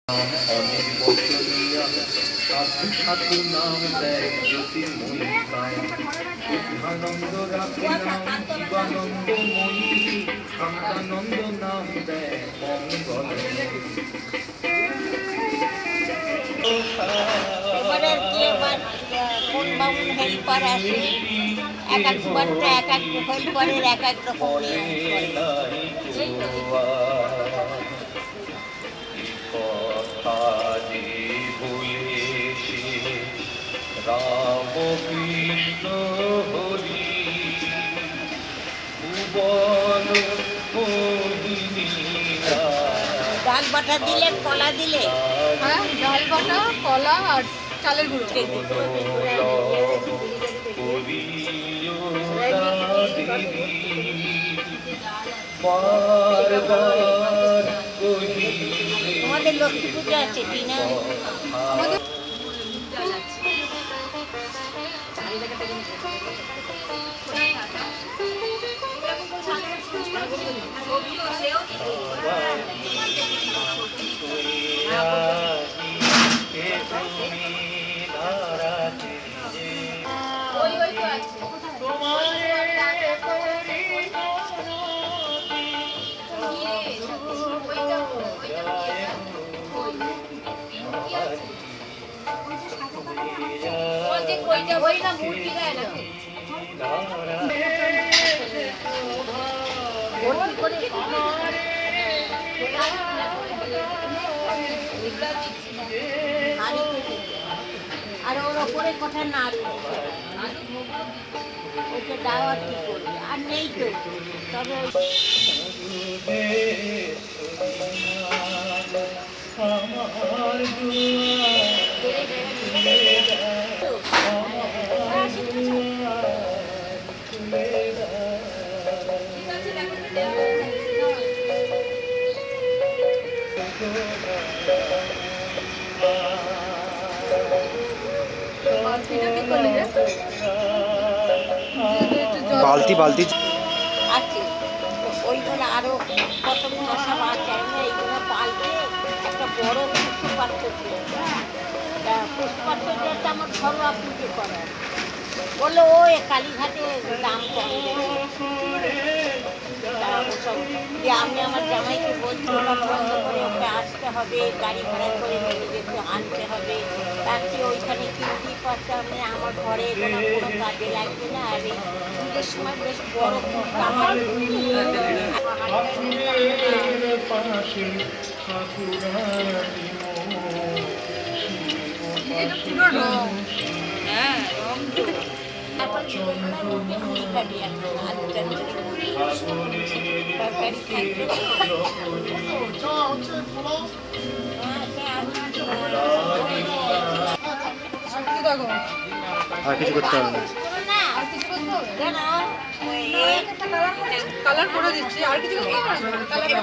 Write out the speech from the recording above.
অনেক বছরিয়া সাধু সাধু নাম দেয় জ্যোতির্ময়ী বুদ্ধানন্দ রাখে নাম জীবানন্দময়ী শান্তানন্দ নাম দেয় মঙ্গল। এবারে কি এবার কোন বামুন হেল্পার আসে, এক এক বারটা এক এক হেল্পারের এক এক রকম নিয়ম করে। রাম কৃষ্ণ হরি ভুবন মোহিনী। ডাল বাটা দিলে, কলা দিলে, হ্যাঁ ডাল বাটা, কলা আর চালের গুঁড়ো। তোমাদের লক্ষ্মী পুজো আছে কি না? আমাদের আর ওর ওপরে কথা না ওকে দাওয়া কি করবে, আর নেই তো। তবে বালতি বালতি আছে ওইগুলো আরো কতগুলো সব আছে, এইগুলো পাল্টে একটা বড় পুষ্পপাত্র ছিল, পুষ্পপাত্রটা হচ্ছে আমার ঘরোয়া পুজো করা। বললো ওই কালীঘাটে দাম কম যে আমি আমার জামাইকে বলছি ওটা বন্ধ করে ওকে আসতে হবে, গাড়ি ভাড়া করে নিয়ে যেতে আনতে হবে, তাকে ওইখানে কিনতে পারতাম না, আমার ঘরে কোনো কাজে লাগবে না। আর এই পুজোর সময় বেশ বড় আমার হ্যাঁ তারপর তরকারি আর কিছু করতে হবে না। কালার করে দিচ্ছি, আর কিছু কালার